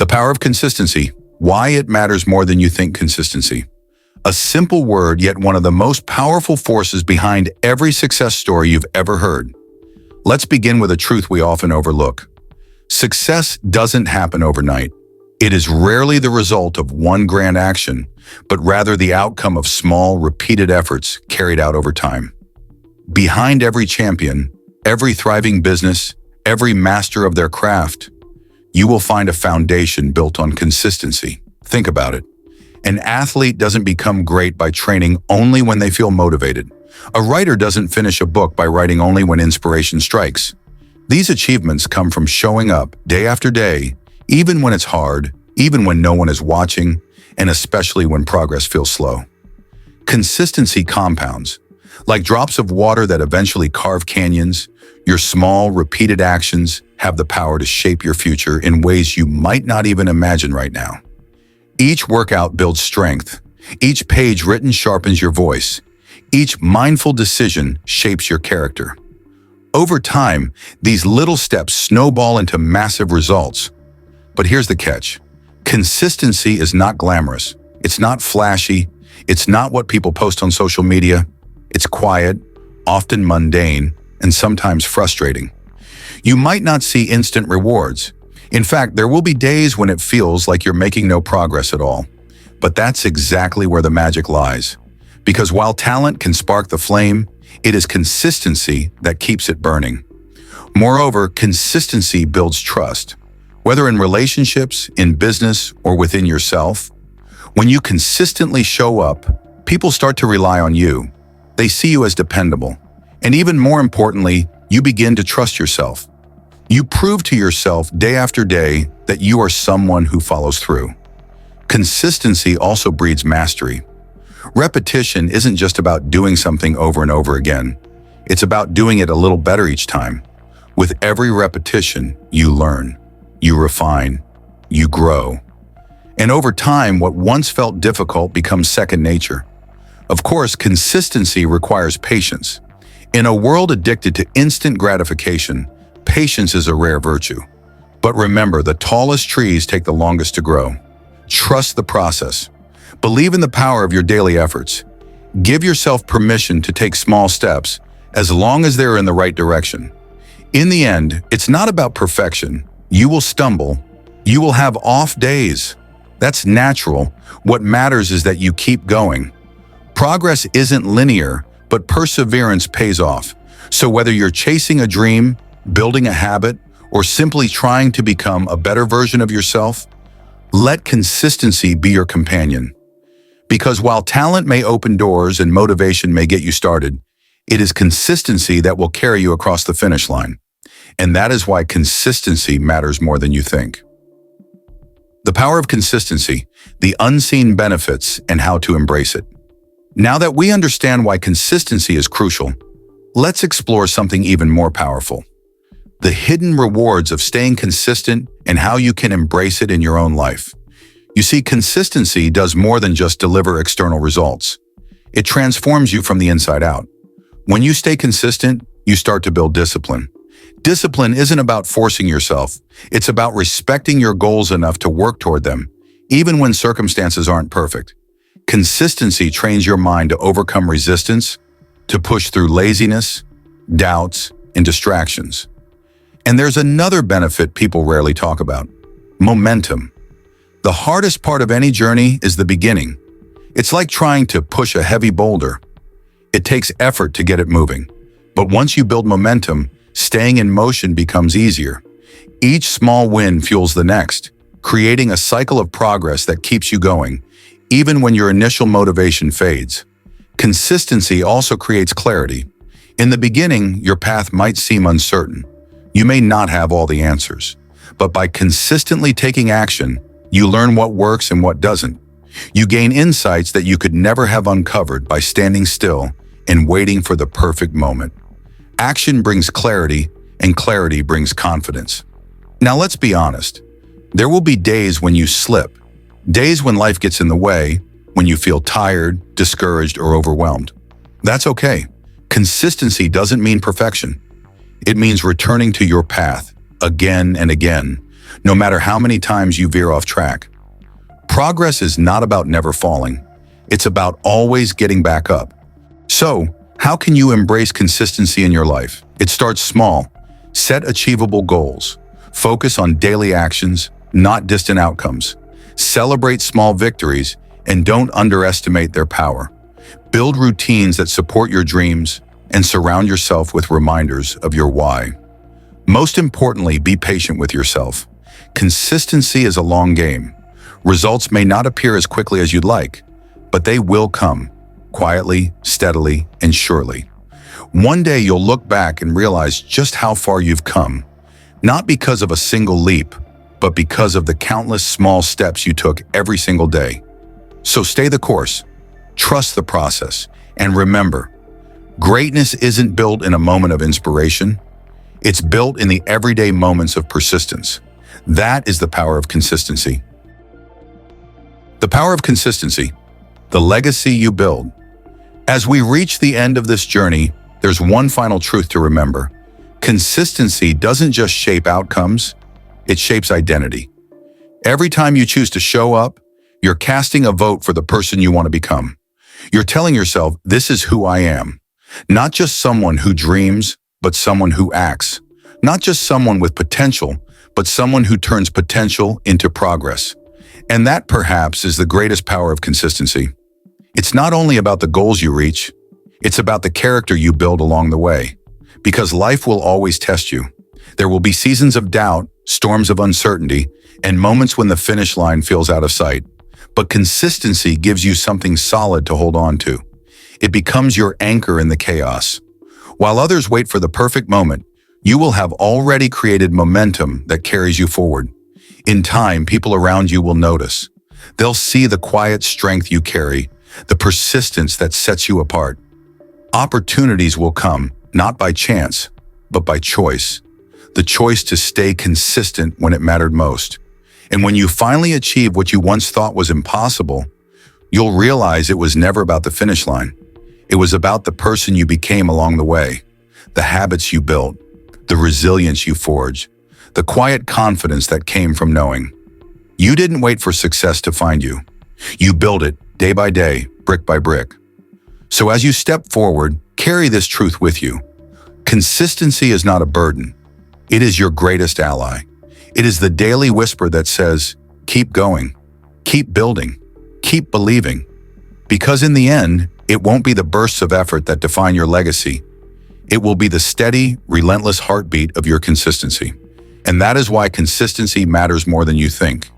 The power of consistency. Why it matters more than you think. Consistency. A simple word, yet one of the most powerful forces behind every success story you've ever heard. Let's begin with a truth we often overlook. Success doesn't happen overnight. It is rarely the result of one grand action, but rather the outcome of small, repeated efforts carried out over time. Behind every champion, every thriving business, every master of their craft, you will find a foundation built on consistency. Think about it. An athlete doesn't become great by training only when they feel motivated. A writer doesn't finish a book by writing only when inspiration strikes. These achievements come from showing up day after day, even when it's hard, even when no one is watching, and especially when progress feels slow. Consistency compounds. Like drops of water that eventually carve canyons, your small, repeated actions have the power to shape your future in ways you might not even imagine right now. Each workout builds strength. Each page written sharpens your voice. Each mindful decision shapes your character. Over time, these little steps snowball into massive results. But here's the catch. Consistency is not glamorous. It's not flashy. It's not what people post on social media. It's quiet, often mundane, and sometimes frustrating. You might not see instant rewards. In fact, there will be days when it feels like you're making no progress at all. But that's exactly where the magic lies. Because while talent can spark the flame, it is consistency that keeps it burning. Moreover, consistency builds trust. Whether in relationships, in business, or within yourself, when you consistently show up, people start to rely on you. They see you as dependable. And even more importantly, you begin to trust yourself. You prove to yourself day after day that you are someone who follows through. Consistency also breeds mastery. Repetition isn't just about doing something over and over again. It's about doing it a little better each time. With every repetition, you learn, you refine, you grow. And over time, what once felt difficult becomes second nature. Of course, consistency requires patience. In a world addicted to instant gratification, patience is a rare virtue. But remember, the tallest trees take the longest to grow. Trust the process. Believe in the power of your daily efforts. Give yourself permission to take small steps, as long as they're in the right direction. In the end, it's not about perfection. You will stumble. You will have off days. That's natural. What matters is that you keep going. Progress isn't linear, but perseverance pays off. So whether you're chasing a dream, building a habit, or simply trying to become a better version of yourself, let consistency be your companion. Because while talent may open doors and motivation may get you started, it is consistency that will carry you across the finish line. And that is why consistency matters more than you think. The power of consistency, the unseen benefits, and how to embrace it. Now that we understand why consistency is crucial, let's explore something even more powerful. The hidden rewards of staying consistent and how you can embrace it in your own life. You see, consistency does more than just deliver external results. It transforms you from the inside out. When you stay consistent, you start to build discipline. Discipline isn't about forcing yourself. It's about respecting your goals enough to work toward them, even when circumstances aren't perfect. Consistency trains your mind to overcome resistance, to push through laziness, doubts, and distractions. And there's another benefit people rarely talk about: momentum. The hardest part of any journey is the beginning. It's like trying to push a heavy boulder. It takes effort to get it moving. But once you build momentum, staying in motion becomes easier. Each small win fuels the next, creating a cycle of progress that keeps you going, even when your initial motivation fades. Consistency also creates clarity. In the beginning, your path might seem uncertain. You may not have all the answers. But by consistently taking action, you learn what works and what doesn't. You gain insights that you could never have uncovered by standing still and waiting for the perfect moment. Action brings clarity, and clarity brings confidence. Now let's be honest. There will be days when you slip, days when life gets in the way, when you feel tired, discouraged, or overwhelmed. That's okay. Consistency doesn't mean perfection. It means returning to your path again and again, no matter how many times you veer off track. Progress is not about never falling. It's about always getting back up. So, how can you embrace consistency in your life? It starts small. Set achievable goals. Focus on daily actions, not distant outcomes. Celebrate small victories and don't underestimate their power. Build routines that support your dreams and surround yourself with reminders of your why. Most importantly, be patient with yourself. Consistency is a long game. Results may not appear as quickly as you'd like, but they will come, quietly, steadily, and surely. One day you'll look back and realize just how far you've come, not because of a single leap, but because of the countless small steps you took every single day. So stay the course, trust the process, and remember, greatness isn't built in a moment of inspiration. It's built in the everyday moments of persistence. That is the power of consistency. The power of consistency, the legacy you build. As we reach the end of this journey, there's one final truth to remember. Consistency doesn't just shape outcomes, it shapes identity. Every time you choose to show up, you're casting a vote for the person you want to become. You're telling yourself, this is who I am. Not just someone who dreams, but someone who acts. Not just someone with potential, but someone who turns potential into progress. And that, perhaps, is the greatest power of consistency. It's not only about the goals you reach, it's about the character you build along the way. Because life will always test you. There will be seasons of doubt, storms of uncertainty, and moments when the finish line feels out of sight. But consistency gives you something solid to hold on to. It becomes your anchor in the chaos. While others wait for the perfect moment, you will have already created momentum that carries you forward. In time, people around you will notice. They'll see the quiet strength you carry, the persistence that sets you apart. Opportunities will come, not by chance, but by choice. The choice to stay consistent when it mattered most. And when you finally achieve what you once thought was impossible, you'll realize it was never about the finish line. It was about the person you became along the way, the habits you built, the resilience you forged, the quiet confidence that came from knowing. You didn't wait for success to find you. You built it day by day, brick by brick. So as you step forward, carry this truth with you. Consistency is not a burden. It is your greatest ally. It is the daily whisper that says, keep going, keep building, keep believing. Because in the end, it won't be the bursts of effort that define your legacy. It will be the steady, relentless heartbeat of your consistency. And that is why consistency matters more than you think.